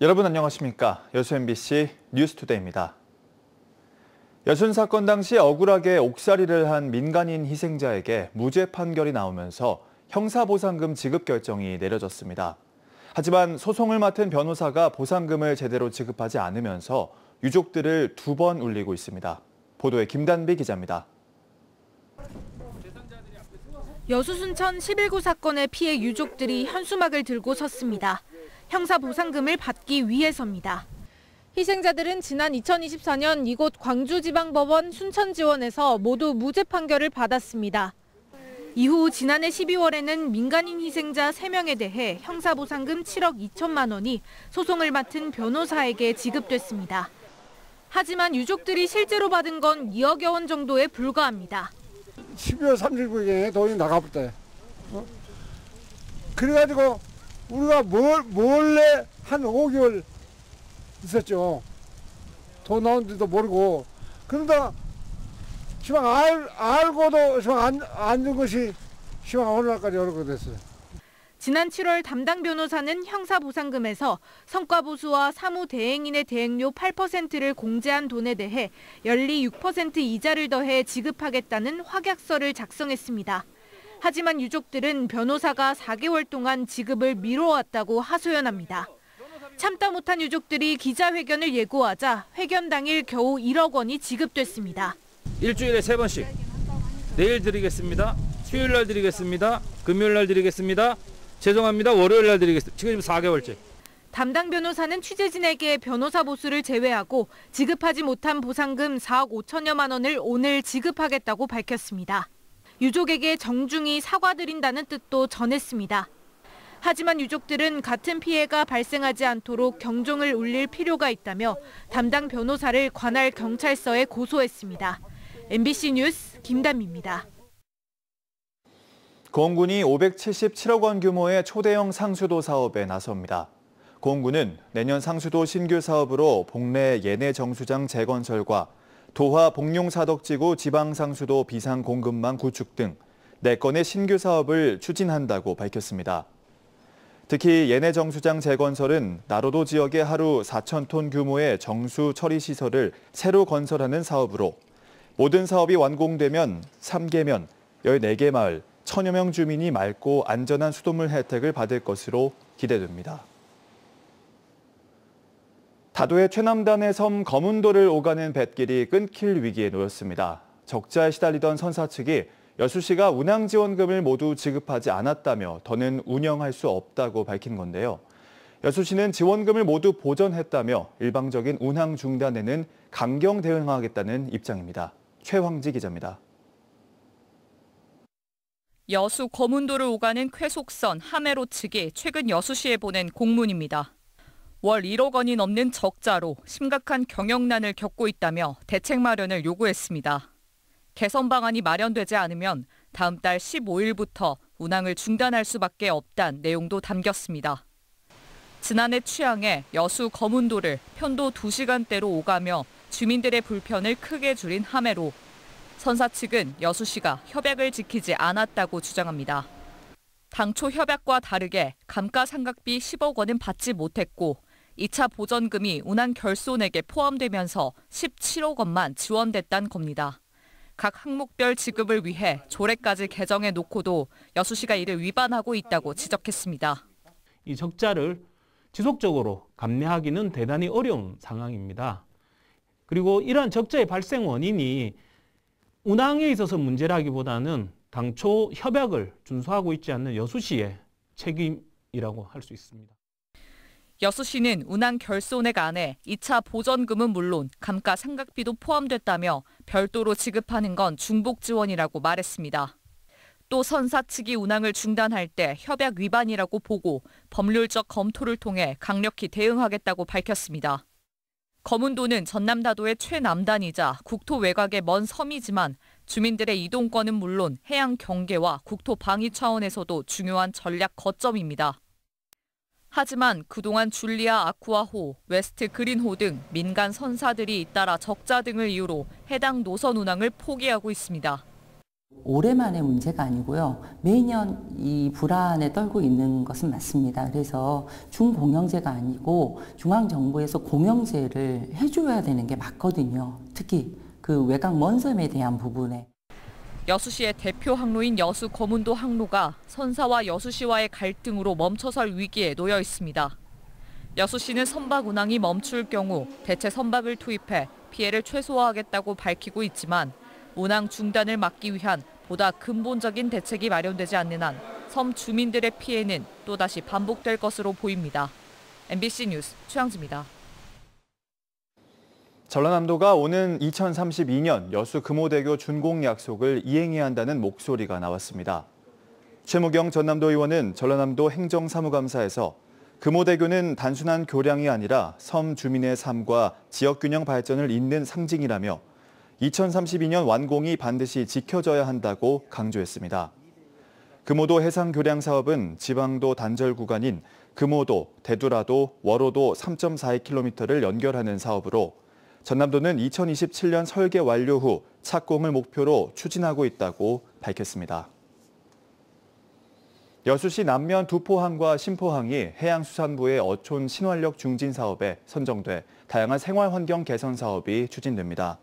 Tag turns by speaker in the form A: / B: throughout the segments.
A: 여러분 안녕하십니까? 여수 MBC 뉴스투데이입니다. 여순 사건 당시 억울하게 옥살이를 한 민간인 희생자에게 무죄 판결이 나오면서 형사보상금 지급 결정이 내려졌습니다. 하지만 소송을 맡은 변호사가 보상금을 제대로 지급하지 않으면서 유족들을 2번 울리고 있습니다. 보도에 김단비 기자입니다.
B: 여수 순천 11구 사건의 피해 유족들이 현수막을 들고 섰습니다. 형사보상금을 받기 위해서입니다. 희생자들은 지난 2024년 이곳 광주지방법원 순천지원에서 모두 무죄 판결을 받았습니다. 이후 지난해 12월에는 민간인 희생자 3명에 대해 형사보상금 7억 2천만 원이 소송을 맡은 변호사에게 지급됐습니다. 하지만 유족들이 실제로 받은 건 2억여 원 정도에 불과합니다.
C: 12월 30일에 돈이 나가버렸대. 그래가지고 우리가 몰래 한 5개월 있었죠. 돈 나오는지도 모르고. 그러다 시방 알고도 시방 안 준 것이 시방 오늘날까지 어렵게 됐어요.
B: 지난 7월 담당 변호사는 형사보상금에서 성과보수와 사무대행인의 대행료 8%를 공제한 돈에 대해 연리 6% 이자를 더해 지급하겠다는 확약서를 작성했습니다. 하지만 유족들은 변호사가 4개월 동안 지급을 미뤄왔다고 하소연합니다. 참다 못한 유족들이 기자회견을 예고하자 회견 당일 겨우 1억 원이 지급됐습니다.
D: 일주일에 3번씩 내일 드리겠습니다. 수요일 날 드리겠습니다. 금요일 날 드리겠습니다. 죄송합니다. 월요일 날 드리겠습니다. 지금 4개월째.
B: 담당 변호사는 취재진에게 변호사 보수를 제외하고 지급하지 못한 보상금 4억 5천여만 원을 오늘 지급하겠다고 밝혔습니다. 유족에게 정중히 사과드린다는 뜻도 전했습니다. 하지만 유족들은 같은 피해가 발생하지 않도록 경종을 울릴 필요가 있다며 담당 변호사를 관할 경찰서에 고소했습니다. MBC 뉴스 김단미입니다.
A: 고흥군이 577억 원 규모의 초대형 상수도 사업에 나섭니다. 고흥군은 내년 상수도 신규 사업으로 복례 예내 정수장 재건설과 도화 복룡사덕지구 지방상수도 비상공급망 구축 등 4건의 신규 사업을 추진한다고 밝혔습니다. 특히 예내 정수장 재건설은 나로도 지역에 하루 4,000톤 규모의 정수 처리 시설을 새로 건설하는 사업으로 모든 사업이 완공되면 3개면 14개 마을 1,000여 명 주민이 맑고 안전한 수돗물 혜택을 받을 것으로 기대됩니다. 다도의 최남단의 섬 거문도를 오가는 뱃길이 끊길 위기에 놓였습니다. 적자에 시달리던 선사 측이 여수시가 운항지원금을 모두 지급하지 않았다며 더는 운영할 수 없다고 밝힌 건데요. 여수시는 지원금을 모두 보전했다며 일방적인 운항 중단에는 강경 대응하겠다는 입장입니다. 최황지 기자입니다.
E: 여수 거문도를 오가는 쾌속선 하메로 측이 최근 여수시에 보낸 공문입니다. 월 1억 원이 넘는 적자로 심각한 경영난을 겪고 있다며 대책 마련을 요구했습니다. 개선 방안이 마련되지 않으면 다음 달 15일부터 운항을 중단할 수밖에 없다는 내용도 담겼습니다. 지난해 취항에 여수 거문도를 편도 2시간대로 오가며 주민들의 불편을 크게 줄인 하메로. 선사 측은 여수시가 협약을 지키지 않았다고 주장합니다. 당초 협약과 다르게 감가상각비 10억 원은 받지 못했고 2차 보전금이 운항 결손액에 포함되면서 17억 원만 지원됐다는 겁니다. 각 항목별 지급을 위해 조례까지 개정해 놓고도 여수시가 이를 위반하고 있다고 지적했습니다.
F: 이 적자를 지속적으로 감내하기는 대단히 어려운 상황입니다. 그리고 이러한 적자의 발생 원인이 운항에 있어서 문제라기보다는 당초 협약을 준수하고 있지 않는 여수시의 책임이라고 할 수 있습니다.
E: 여수시는 운항 결손액 안에 2차 보전금은 물론 감가상각비도 포함됐다며 별도로 지급하는 건 중복 지원이라고 말했습니다. 또 선사 측이 운항을 중단할 때 협약 위반이라고 보고 법률적 검토를 통해 강력히 대응하겠다고 밝혔습니다. 거문도는 전남다도의 최남단이자 국토 외곽의 먼 섬이지만 주민들의 이동권은 물론 해양 경계와 국토 방위 차원에서도 중요한 전략 거점입니다. 하지만 그동안 줄리아 아쿠아호, 웨스트 그린호 등 민간 선사들이 잇따라 적자 등을 이유로 해당 노선 운항을 포기하고 있습니다.
G: 올해만의 문제가 아니고요. 매년 이 불안에 떨고 있는 것은 맞습니다. 그래서 중공영제가 아니고 중앙정부에서 공영제를 해줘야 되는 게 맞거든요. 특히 그 외곽 먼 섬에 대한 부분에.
E: 여수시의 대표 항로인 여수 거문도 항로가 선사와 여수시와의 갈등으로 멈춰설 위기에 놓여 있습니다. 여수시는 선박 운항이 멈출 경우 대체 선박을 투입해 피해를 최소화하겠다고 밝히고 있지만 운항 중단을 막기 위한 보다 근본적인 대책이 마련되지 않는 한 섬 주민들의 피해는 또다시 반복될 것으로 보입니다. MBC 뉴스 최양지입니다.
A: 전라남도가 오는 2032년 여수 금호대교 준공 약속을 이행해야 한다는 목소리가 나왔습니다. 최무경 전남도 의원은 전라남도 행정사무감사에서 금호대교는 단순한 교량이 아니라 섬 주민의 삶과 지역균형 발전을 잇는 상징이라며 2032년 완공이 반드시 지켜져야 한다고 강조했습니다. 금호도 해상교량 사업은 지방도 단절 구간인 금호도, 대두라도, 월호도 3.42km를 연결하는 사업으로 전남도는 2027년 설계 완료 후 착공을 목표로 추진하고 있다고 밝혔습니다. 여수시 남면 두포항과 신포항이 해양수산부의 어촌 신활력 중진 사업에 선정돼 다양한 생활환경 개선 사업이 추진됩니다.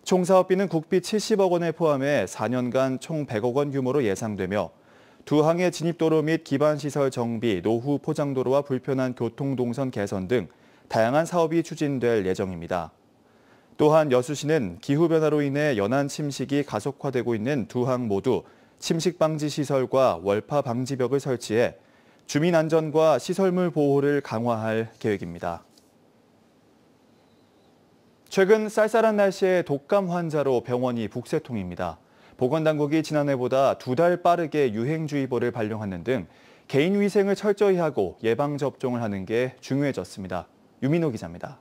A: 총 사업비는 국비 70억 원을 포함해 4년간 총 100억 원 규모로 예상되며 두 항의 진입도로 및 기반시설 정비, 노후 포장도로와 불편한 교통동선 개선 등 다양한 사업이 추진될 예정입니다. 또한 여수시는 기후변화로 인해 연안 침식이 가속화되고 있는 두 항 모두 침식 방지 시설과 월파 방지벽을 설치해 주민 안전과 시설물 보호를 강화할 계획입니다. 최근 쌀쌀한 날씨에 독감 환자로 병원이 북새통입니다. 보건당국이 지난해보다 2달 빠르게 유행주의보를 발령하는 등 개인 위생을 철저히 하고 예방접종을 하는 게 중요해졌습니다. 유민호 기자입니다.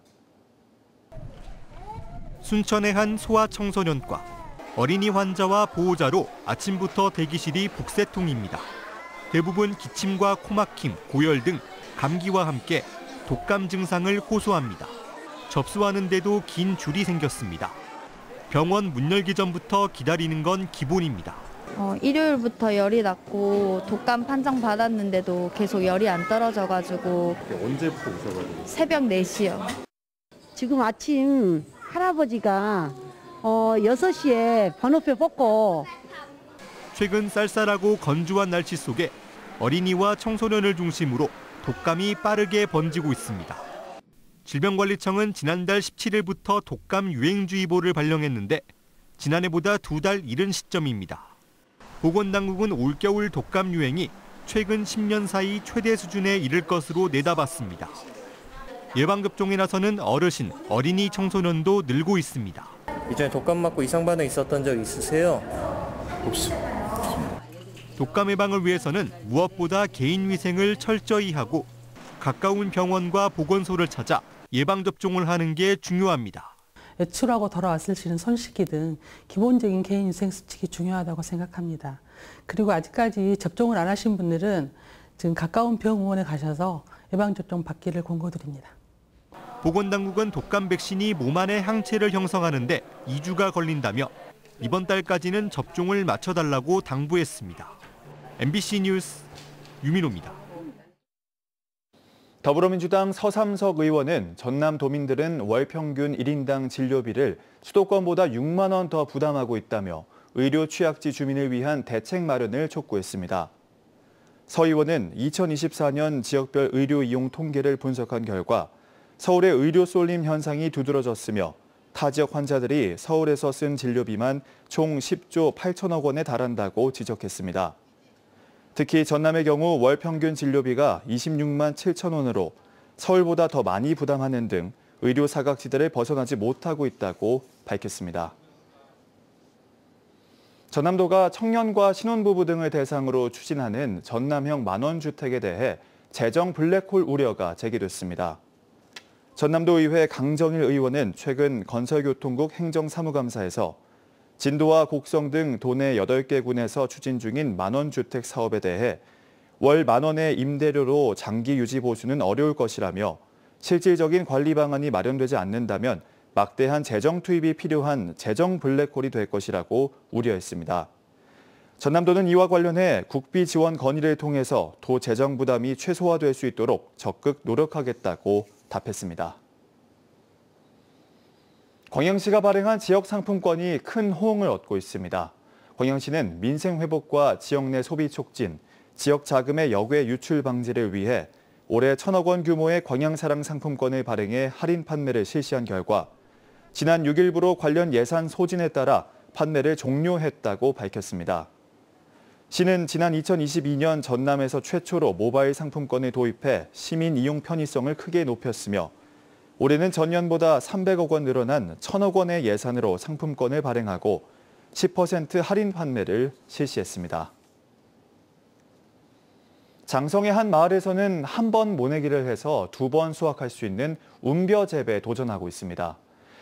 H: 순천의 한 소아청소년과 어린이 환자와 보호자로 아침부터 대기실이 북새통입니다. 대부분 기침과 코막힘, 고열 등 감기와 함께 독감 증상을 호소합니다. 접수하는데도 긴 줄이 생겼습니다. 병원 문 열기 전부터 기다리는 건 기본입니다.
I: 일요일부터 열이 났고 독감 판정 받았는데도 계속 열이 안 떨어져가지고.
A: 언제부터 오셔가지고?
I: 새벽 4시요.
J: 지금 아침 할아버지가 6시에 번호표 뽑고.
H: 최근 쌀쌀하고 건조한 날씨 속에 어린이와 청소년을 중심으로 독감이 빠르게 번지고 있습니다. 질병관리청은 지난달 17일부터 독감 유행주의보를 발령했는데 지난해보다 2달 이른 시점입니다. 보건당국은 올겨울 독감 유행이 최근 10년 사이 최대 수준에 이를 것으로 내다봤습니다. 예방접종에 나서는 어르신, 어린이, 청소년도 늘고 있습니다.
K: 이전에 독감 맞고 이상 반응 있었던 적 있으세요?
H: 없습니다. 독감 예방을 위해서는 무엇보다 개인 위생을 철저히 하고 가까운 병원과 보건소를 찾아 예방접종을 하는 게 중요합니다.
L: 외출하고 돌아왔을 수 있는 손 씻기 등 기본적인 개인 위생 수칙이 중요하다고 생각합니다. 그리고 아직까지 접종을 안 하신 분들은 지금 가까운 병원에 가셔서 예방접종 받기를 권고드립니다.
H: 보건당국은 독감 백신이 몸 안에 항체를 형성하는 데 2주가 걸린다며 이번 달까지는 접종을 마쳐달라고 당부했습니다. MBC 뉴스 유민호입니다.
A: 더불어민주당 서삼석 의원은 전남도민들은 월 평균 1인당 진료비를 수도권보다 6만 원 더 부담하고 있다며 의료 취약지 주민을 위한 대책 마련을 촉구했습니다. 서 의원은 2024년 지역별 의료 이용 통계를 분석한 결과 서울의 의료 쏠림 현상이 두드러졌으며 타 지역 환자들이 서울에서 쓴 진료비만 총 10조 8천억 원에 달한다고 지적했습니다. 특히 전남의 경우 월 평균 진료비가 26만 7천 원으로 서울보다 더 많이 부담하는 등 의료 사각지대를 벗어나지 못하고 있다고 밝혔습니다. 전남도가 청년과 신혼부부 등을 대상으로 추진하는 전남형 만원주택에 대해 재정 블랙홀 우려가 제기됐습니다. 전남도의회 강정일 의원은 최근 건설교통국 행정사무감사에서 진도와 곡성 등 도내 8개 군에서 추진 중인 만원주택 사업에 대해 월 만원의 임대료로 장기 유지 보수는 어려울 것이라며 실질적인 관리 방안이 마련되지 않는다면 막대한 재정 투입이 필요한 재정 블랙홀이 될 것이라고 우려했습니다. 전남도는 이와 관련해 국비 지원 건의를 통해서 도 재정 부담이 최소화될 수 있도록 적극 노력하겠다고 답했습니다. 광양시가 발행한 지역 상품권이 큰 호응을 얻고 있습니다. 광양시는 민생 회복과 지역 내 소비 촉진, 지역 자금의 역외 유출 방지를 위해 올해 1,000억 원 규모의 광양사랑 상품권을 발행해 할인 판매를 실시한 결과 지난 6일부로 관련 예산 소진에 따라 판매를 종료했다고 밝혔습니다. 시는 지난 2022년 전남에서 최초로 모바일 상품권을 도입해 시민 이용 편의성을 크게 높였으며 올해는 전년보다 300억 원 늘어난 1,000억 원의 예산으로 상품권을 발행하고 10% 할인 판매를 실시했습니다. 장성의 한 마을에서는 한 번 모내기를 해서 2번 수확할 수 있는 운벼 재배에 도전하고 있습니다.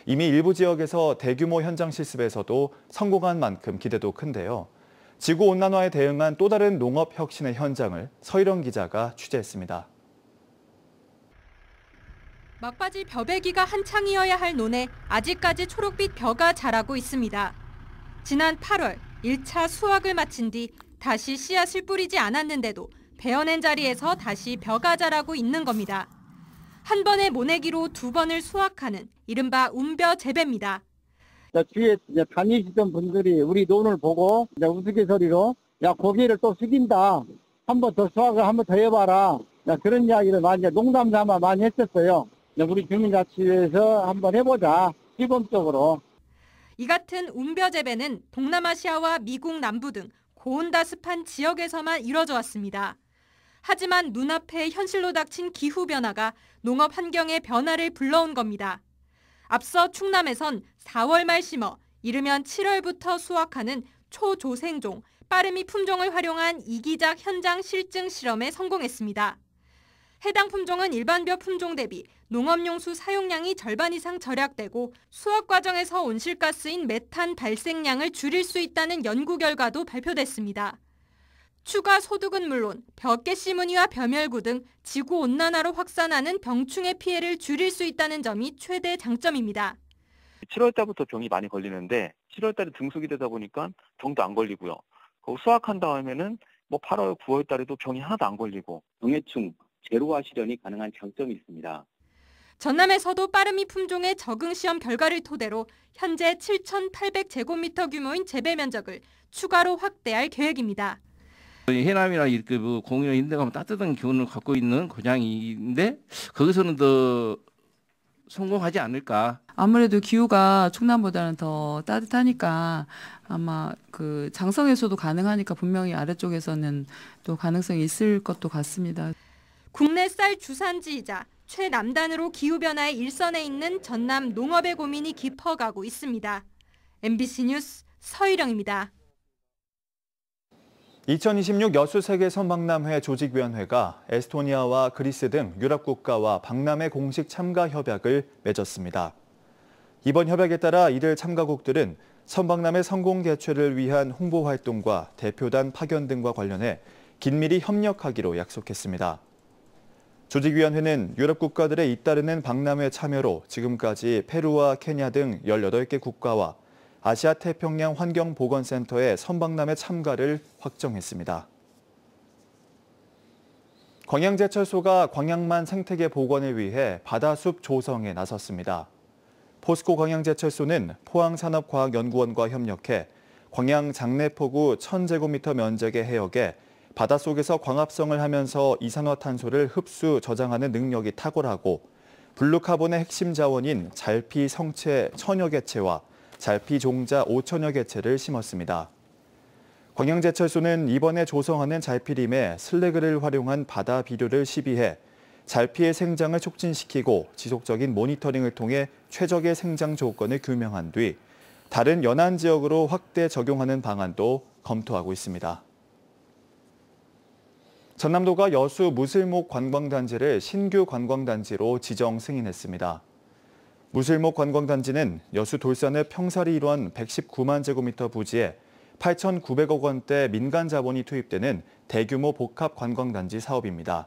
A: 이미 일부 지역에서 대규모 현장 실습에서도 성공한 만큼 기대도 큰데요. 지구온난화에 대응한 또 다른 농업 혁신의 현장을 서일영 기자가 취재했습니다.
B: 막바지 벼베기가 한창이어야 할 논에 아직까지 초록빛 벼가 자라고 있습니다. 지난 8월 1차 수확을 마친 뒤 다시 씨앗을 뿌리지 않았는데도 베어낸 자리에서 다시 벼가 자라고 있는 겁니다. 한 번의 모내기로 2번을 수확하는 이른바 운벼 재배입니다.
M: 뒤에 다니시던 분들이 우리 논을 보고 우스갯소리로 야 고개를 또 숙인다. 한 번 더 수확을 한 번 더 해봐라. 그런 이야기를 많이 농담 삼아 많이 했었어요. 우리 주민자치회에서 한번 해보자. 시범적으로.
B: 이 같은 운벼 재배는 동남아시아와 미국 남부 등 고온다습한 지역에서만 이뤄져 왔습니다. 하지만 눈앞에 현실로 닥친 기후 변화가 농업 환경의 변화를 불러온 겁니다. 앞서 충남에선 4월 말 심어 이르면 7월부터 수확하는 초조생종, 빠르미 품종을 활용한 이기작 현장 실증 실험에 성공했습니다. 해당 품종은 일반 벼 품종 대비 농업용수 사용량이 절반 이상 절약되고 수확 과정에서 온실가스인 메탄 발생량을 줄일 수 있다는 연구 결과도 발표됐습니다. 추가 소득은 물론 벼깨씨무늬와 벼멸구 등 지구온난화로 확산하는 병충해 피해를 줄일 수 있다는 점이 최대 장점입니다.
N: 7월 달부터 병이 많이 걸리는데 7월 달에 등숙이 되다 보니까 병도 안 걸리고요. 수확한 다음에는 8월, 9월 달에도 병이 하나도 안 걸리고
O: 병해충 제로화 실현이 가능한 장점이 있습니다.
B: 전남에서도 빠르미 품종의 적응 시험 결과를 토대로 현재 7,800제곱미터 규모인 재배 면적을 추가로 확대할 계획입니다.
P: 해남이나 공유나 이런 데 가면 따뜻한 기온을 갖고 있는 고장인데 거기서는 더 성공하지 않을까.
Q: 아무래도 기후가 충남보다는 더 따뜻하니까 아마 장성에서도 가능하니까 분명히 아래쪽에서는 또 가능성이 있을 것도 같습니다.
B: 국내 쌀 주산지이자 최남단으로 기후변화의 일선에 있는 전남 농업의 고민이 깊어가고 있습니다. MBC 뉴스 서희령입니다.
A: 2026 여수세계선박람회 조직위원회가 에스토니아와 그리스 등 유럽 국가와 박람회 공식 참가 협약을 맺었습니다. 이번 협약에 따라 이들 참가국들은 선박람회 성공 개최를 위한 홍보 활동과 대표단 파견 등과 관련해 긴밀히 협력하기로 약속했습니다. 조직위원회는 유럽 국가들의 잇따르는 박람회 참여로 지금까지 페루와 케냐 등 18개 국가와 아시아 태평양 환경보건센터의 선박람회 참가를 확정했습니다. 광양제철소가 광양만 생태계 복원을 위해 바다숲 조성에 나섰습니다. 포스코 광양제철소는 포항산업과학연구원과 협력해 광양 장내포구 1,000제곱미터 면적의 해역에 바닷속에서 광합성을 하면서 이산화탄소를 흡수 저장하는 능력이 탁월하고 블루카본의 핵심 자원인 잘피 성체 1000여 개체와 잘피 종자 5천여 개체를 심었습니다. 광양제철소는 이번에 조성하는 잘피림에 슬래그를 활용한 바다 비료를 시비해 잘피의 생장을 촉진시키고 지속적인 모니터링을 통해 최적의 생장 조건을 규명한 뒤 다른 연안 지역으로 확대 적용하는 방안도 검토하고 있습니다. 전남도가 여수 무슬목 관광단지를 신규 관광단지로 지정 승인했습니다. 무슬목 관광단지는 여수 돌산의 평사리 일원 119만 제곱미터 부지에 8,900억 원대 민간 자본이 투입되는 대규모 복합 관광단지 사업입니다.